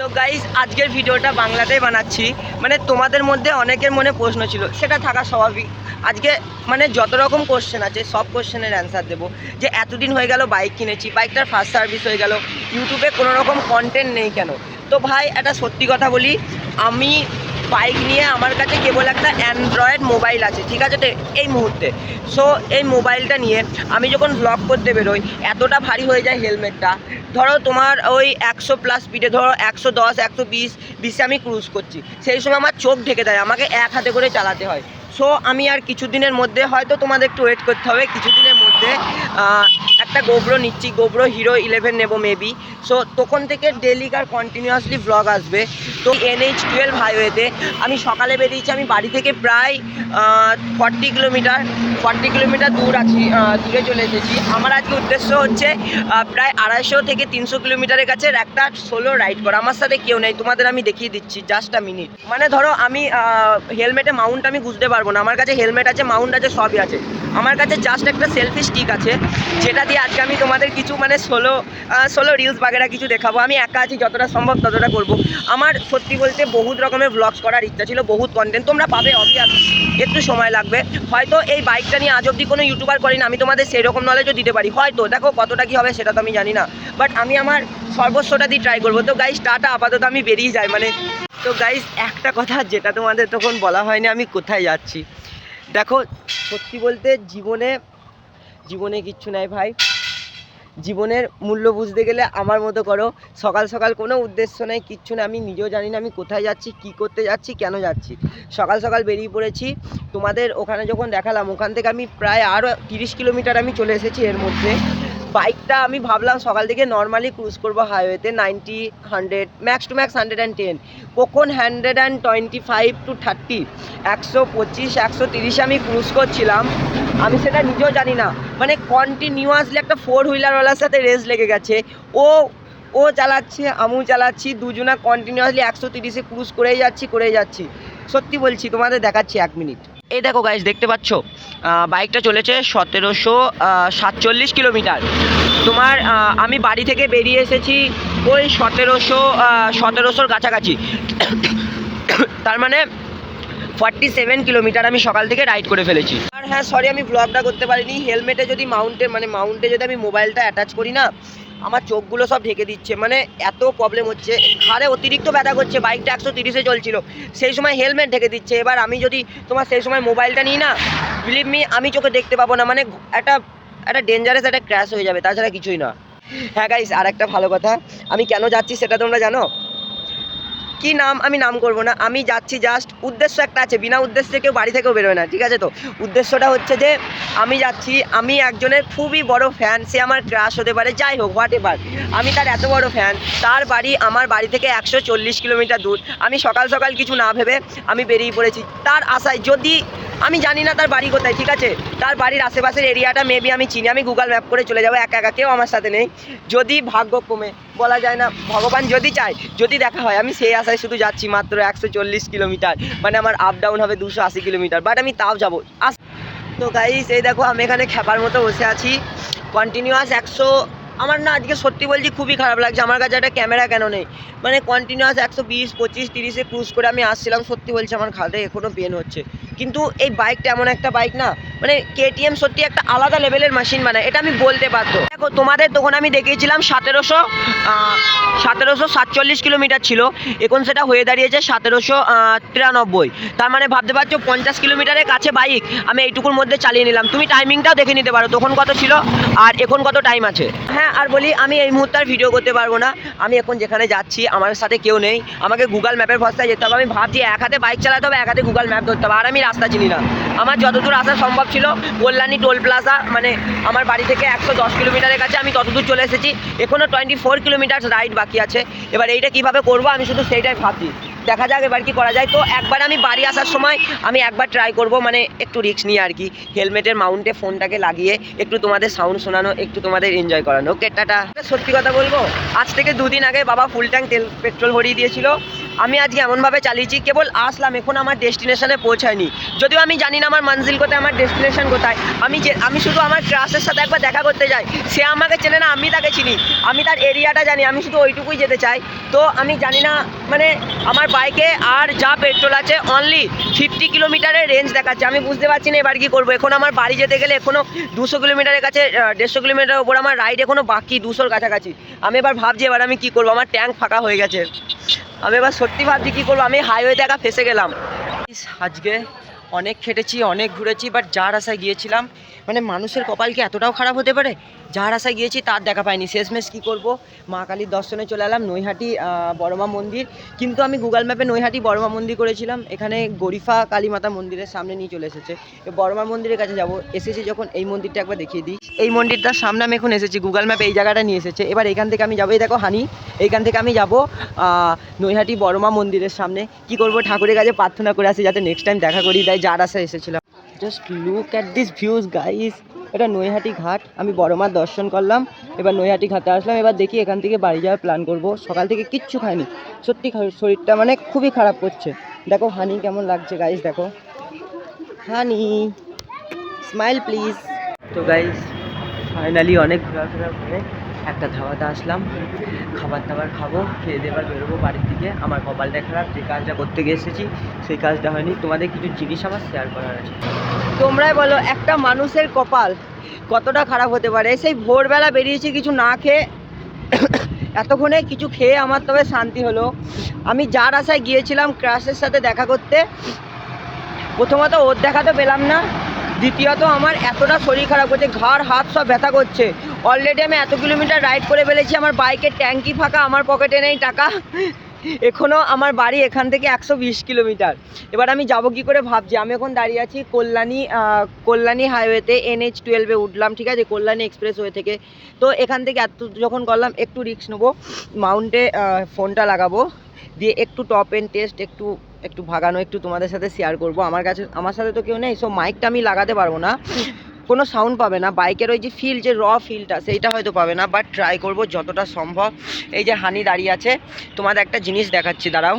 তো গাইস আজকের ভিডিওটা বাংলাতেই বানাচ্ছি। মানে তোমাদের মধ্যে অনেকের মনে প্রশ্ন ছিল, সেটা থাকা স্বাভাবিক। আজকে মানে যত রকম কোশ্চেন আছে সব কোশ্চেনের অ্যান্সার দেবো। যে এতদিন হয়ে গেল বাইক কিনেছি, বাইকটার ফার্স্ট সার্ভিস হয়ে গেল, ইউটিউবে কোনো রকম কন্টেন্ট নেই কেন? তো ভাই একটা সত্যি কথা বলি, আমি বাইক নিয়ে আমার কাছে কেবল একটা অ্যান্ড্রয়েড মোবাইল আছে, ঠিক আছে? তো এই মুহূর্তে সো এই মোবাইলটা নিয়ে আমি যখন ব্লগ করতে বেরোই এতটা ভারী হয়ে যায় হেলমেটটা। ধরো তোমার ওই 100+ স্পিডে, ধরো 110 120 আমি ক্রুজ করছি, সেই সময় আমার চোখ ঢেকে দেয়, আমাকে এক হাতে করে চালাতে হয়। সো আমি আর কিছুদিনের মধ্যে, হয়তো তোমাদের একটু ওয়েট করতে হবে, কিছুদিনের মধ্যে একটা গোপ্রো নিচ্ছি, গোপ্রো হিরো 11 নেবো মেবি। সো তখন থেকে ডেলিকার কন্টিনিউয়াসলি ব্লগ আসবে। তো NH12 হাইওয়েতে আমি সকালে বেরিয়েছি, আমি বাড়ি থেকে প্রায় 40 কিলোমিটার দূরে চলে এসেছি। আমার আজকে উদ্দেশ্য হচ্ছে প্রায় 250 থেকে 300 কিলোমিটারের কাছে একটা সোলো রাইড করা। আমার সাথে কেউ নেই, তোমাদের আমি দেখিয়ে দিচ্ছি জাস্ট মিনিট। মানে ধরো আমি হেলমেটে মাউন্ট আমি বুঝতে পারবো না, আমার কাছে হেলমেট আছে, মাউন্ট আছে, সবই আছে। আমার কাছে জাস্ট একটা সেলফি স্টিক আছে, যেটা দিয়ে আজকে আমি তোমাদের কিছু মানে সোলো রিলস বাগেরা কিছু দেখাবো। আমি একা আছি, যতটা সম্ভব ততটা করবো। আমার সত্যি বলতে বহুত রকমের ব্লগস করার ইচ্ছা ছিল, বহুত কন্টেন্ট তোমরা পাবে অবভিয়াসলি, একটু সময় লাগবে। হয়তো এই বাইকটা নিয়ে আজ অব্দি কোনো ইউটিউবার করি না, আমি তোমাদের সেই রকম নলেজও দিতে পারি হয়তো, দেখো কতটা কী হবে সেটা তো আমি জানি না, বাট আমি আমার সর্বস্বটা দিয়ে ট্রাই করবো। তো গাইস টাটা, আপাতত আমি বেরিয়ে যাই মানে। তো গাইস একটা কথা যেটা তোমাদের তখন বলা হয়নি, আমি কোথায় যাচ্ছি। দেখো সত্যি বলতে জীবনে কিচ্ছু নাই ভাই। জীবনের মূল্য বুঝতে গেলে আমার মতো করো। সকাল সকাল কোনো উদ্দেশ্য নেই, কিচ্ছু না, আমি নিজেও জানি না আমি কোথায় যাচ্ছি, কি করতে যাচ্ছি, কেন যাচ্ছি। সকাল সকাল বেরিয়ে পড়েছি, তোমাদের ওখানে যখন দেখালাম ওখান থেকে আমি প্রায় আরও 30 কিলোমিটার আমি চলে এসেছি। এর মধ্যে বাইকটা আমি ভাবলাম সকাল থেকে নর্মালি ক্রুজ করবো হাইওয়েতে 90 100 ম্যাক্স টু ম্যাক্স 110, কখন 125 to 30, 125 130 আমি ক্রুজ করছিলাম। আমি সেটা নিজেও জানি না, মানে কন্টিনিউয়াসলি একটা 4 হুইলারওয়ালার সাথে রেস লেগে গেছে। ও চালাচ্ছে, আমিও চালাচ্ছি, দুজনা কন্টিনিউয়াসলি 130-এ ক্রুজ করেই যাচ্ছি। সত্যি বলছি, তোমাদের দেখাচ্ছি 1 মিনিট। এই দেখো গাইস, দেখতে পাচ্ছ বাইকটা চলেছে 1747 কিলোমিটার। তোমার আমি বাড়ি থেকে বেরিয়ে এসেছি ওই 1700-র কাছাকাছি। তার মানে 47 কিলোমিটার আমি সকাল থেকে রাইড করে ফেলেছি। আর হ্যাঁ সরি, আমি ব্লগটা করতে পারিনি। হেলমেটে যদি মাউন্টে যদি আমি মোবাইলটা অ্যাটাচ করি না, আমার চোখগুলো সব ঢেকে দিচ্ছে, মানে এত প্রবলেম হচ্ছে, ঘাড়ে অতিরিক্ত ব্যথা করছে। বাইকটা 130-এ চলছিল, সেই সময় হেলমেট ঢেকে দিচ্ছে। এবার আমি যদি তোমার সেই সময় মোবাইলটা নিই না, বিলিভ মি আমি চোখে দেখতে পাবো না, মানে একটা ডেঞ্জারাস একটা ক্র্যাশ হয়ে যাবে, তাছাড়া কিছুই না। হ্যাঁ গাইস, আর একটা ভালো কথা, আমি কেন যাচ্ছি সেটা তোমরা জানো? কি নাম, আমি নাম করবো না, আমি যাচ্ছি জাস্ট উদ্দেশ্য একটা আছে, বিনা উদ্দেশ্যে কেউ বাড়ি থেকেও বেরোয় না, ঠিক আছে? তো উদ্দেশ্যটা হচ্ছে যে আমি যাচ্ছি, আমি একজনের খুবই বড় ফ্যান, সে আমার ক্রাশ হতে পারে, যাই হোক হোয়াট এভার, আমি তার এত বড় ফ্যান। তার বাড়ি আমার বাড়ি থেকে 140 কিলোমিটার দূর। আমি সকাল সকাল কিছু না ভেবে আমি বেরিয়ে পড়েছি তার আশায়। যদি আমি জানি না তার বাড়ি কোথায়, ঠিক আছে? তার বাড়ির আশেপাশের এরিয়াটা মেবি আমি চিনি, আমি গুগল ম্যাপ করে চলে যাবো একা, কেউ আমার সাথে নেই। যদি ভাগ্যক্রমে, বলা যায় না, ভগবান যদি চায়, যদি দেখা হয়, আমি সেই আশায় শুধু যাচ্ছি। মাত্র 140 কিলোমিটার, মানে আমার আপ ডাউন হবে 280 কিলোমিটার, বাট আমি তাও যাবো। তো গাইস এই দেখো, আমি এখানে খ্যাপার মতো বসে আছি, কন্টিনিউয়াস 100। আমার না আজকে সত্যি বলছি খুবই খারাপ লাগছে, আমার কাছে একটা ক্যামেরা কেন নেই, মানে কন্টিনিউয়াস 120 25 30-এ ক্রুজ করে আমি আসছিলাম। সত্যি বলছি আমার ঘাড়ে এখনও পেন হচ্ছে, কিন্তু এই বাইকটা এমন একটা বাইক না, মানে KTM সত্যি একটা আলাদা লেভেলের মেশিন বানায়, এটা আমি বলতে বাধ্য। দেখো তোমাদের তখন আমি দেখিয়েছিলাম 1747 কিলোমিটার ছিল, এখন সেটা হয়ে দাঁড়িয়েছে 1793। তার মানে ভাবতে পারছো 50 কিলোমিটারের কাছে বাইক আমি এইটুকুর মধ্যে চালিয়ে নিলাম। তুমি টাইমিংটাও দেখে নিতে পারো, তখন কত ছিল আর এখন কত টাইম আছে। হ্যাঁ আর বলি, আমি এই মুহূর্তে আর ভিডিও করতে পারবো না, আমি এখন যেখানে যাচ্ছি আমার সাথে কেউ নেই, আমাকে গুগল ম্যাপের ভরসায় যেতে হবে। আমি ভাবছি এক হাতে বাইক চালাতে হবে, এক হাতে গুগল ম্যাপ ধরতে হবে, আর আমি রাস্তা চিনি না। আমার যতদূর আসা সম্ভব ছিল কল্যাণী টোল প্লাজা, মানে আমার বাড়ি থেকে 110 কিলোমিটারের কাছে আমি ততদূর চলে এসেছি, এখনও 24 কিলোমিটার রাইড বাকি আছে। এবার এইটা কীভাবে করবো আমি শুধু সেইটাই ভাবছি, দেখা যাক এবার কি করা যায়। তো একবার আমি বাড়ি আসার সময় আমি একবার ট্রাই করব, মানে একটু রিস্ক নিয়ে আর কি, হেলমেটের মাউন্টে ফোনটাকে লাগিয়ে একটু তোমাদের সাউন্ড শোনানো, একটু তোমাদের এনজয় করানো। ওকে টাটা। সত্যি কথা বলবো, আজ থেকে 2 দিন আগে বাবা ফুল ট্যাঙ্ক পেট্রোল ভরিয়ে দিয়েছিল, আমি আজকে এমনভাবে চালিয়েছি, কেবল আসলাম, এখন আমার ডেস্টিনেশনে পৌঁছায়নি। যদিও আমি জানি না আমার মঞ্জিল কোথায়, আমার ডেস্টিনেশন কোথায়। আমি শুধু আমার ক্রাশের সাথে একবার দেখা করতে যাই। সে আমাকে চেনে না, আমি তাকে চিনি, আমি তার এরিয়াটা জানি, আমি শুধু ওইটুকুই যেতে চাই। তো আমি জানি না, মানে আমার বাইকে আর যা পেট্রোল আছে অনলি 50 কিলোমিটারের রেঞ্জ দেখাচ্ছে। আমি বুঝতে পারছি না এবার কী করবো। এখন আমার বাড়ি যেতে গেলে এখনও 200 কিলোমিটারের কাছে, 150 কিলোমিটার ওপর আমার রাইড এখনও বাকি, 200-র কাছাকাছি। আমি এবার ভাবছি এবার আমি কী করবো, আমার ট্যাঙ্ক ফাঁকা হয়ে গেছে। আমি এবার সত্যি ভাবছি কী করবো, আমি হাইওয়েতে একা ফেসে গেলাম। আজকে অনেক খেটেছি, অনেক ঘুরেছি, বাট যার আশায় গিয়েছিলাম, মানে মানুষের কপাল কি এতটাও খারাপ হতে পারে? যার আশায় গিয়েছি তার দেখা পাইনি। শেষমেশ কী করবো, মা কালীর দর্শনে চলে এলাম, নৈহাটি বড়মা মন্দির। কিন্তু আমি গুগল ম্যাপে নৈহাটি বড়মা মন্দির করেছিলাম, এখানে গরিফা কালী মাতা মন্দিরের সামনে নিয়ে চলে এসেছে। বড়মা মন্দিরের কাছে এসেছি যখন, এই মন্দিরটা একবার দেখিয়ে দিই। এই মন্দিরটার সামনে আমি এখন এসেছি, গুগল ম্যাপে এই জায়গাটা নিয়ে এসেছে। এবার এখান থেকে আমি যাবো, এই দেখো হানি, এইখান থেকে আমি যাবো নৈহাটি বড়মা মন্দিরের সামনে। কি করব, ঠাকুরের কাছে প্রার্থনা করে আসি যাতে নেক্সট টাইম দেখা করি দেয়, যার আশায় এসেছিলাম। Just look at this views guys. এটা নৈহাটি ঘাট, আমি বড়মার দর্শন করলাম, এবার নৈহাটি ঘাটে আসলাম। এবার দেখি এখান থেকে বাড়ি যাওয়ার প্ল্যান করব। সকাল থেকে কিচ্ছু খাইনি, সত্যি শরীরটা মানে খুবই খারাপ করছে। দেখো হানি কেমন লাগছে গাইস, দেখো হানি, স্মাইল প্লিজ। তো গাইস ফাইনালি অনেক ঘোরাফেরা করে একটা ধাবাতে আসলাম, খাবার দাবার খাবো, খেয়ে দেবার বেরোবো বাড়ির দিকে। আমার কপালটা খারাপ, যে কাজটা করতে গিয়ে এসেছি সেই কাজটা হয়নি। তোমাদের কিছু জিনিস আমার শেয়ার করার আছে। তোমরাই বলো একটা মানুষের কপাল কতটা খারাপ হতে পারে। সেই ভোরবেলা বেরিয়েছি কিছু না খেয়ে, এতক্ষণে কিছু খেয়ে আমার তবে শান্তি হলো। আমি যার আশায় গিয়েছিলাম ক্রাশের সাথে দেখা করতে, প্রথমত ওর দেখা তো পেলাম না, দ্বিতীয়ত আমার এতটা শরীর খারাপ করছে, ঘাড় হাত সব ব্যথা করছে। অলরেডি আমি এত কিলোমিটার রাইড করে ফেলেছি, আমার বাইকের ট্যাঙ্কি ফাঁকা, আমার পকেটে নেই টাকা। এখনও আমার বাড়ি এখান থেকে 120 কিলোমিটার। এবার আমি যাব কী করে ভাবছি। আমি এখন দাঁড়িয়ে আছি কল্যাণী হাইওয়েতে, NH-12-এ উঠলাম, ঠিক আছে, কল্যাণী এক্সপ্রেসওয়ে থেকে। তো এখান থেকে এত যখন করলাম, একটু রিস্ক নেবো, মাউন্টে ফোনটা লাগাবো, দিয়ে একটু টপ এন্ড টেস্ট, একটু ভাগানো, একটু তোমাদের সাথে শেয়ার করব। আমার সাথে তো কেউ নেই, সো মাইকটা আমি লাগাতে পারবো না, কোনো সাউন্ড পাবে না, বাইকের ওই যে ফিল, যে র ফিলটা সেইটা হয়তো পাবে না, বাট ট্রাই করব যতটা সম্ভব। এই যে হানি দাঁড়িয়ে আছে, তোমাদের একটা জিনিস দেখাচ্ছি, দাঁড়াও।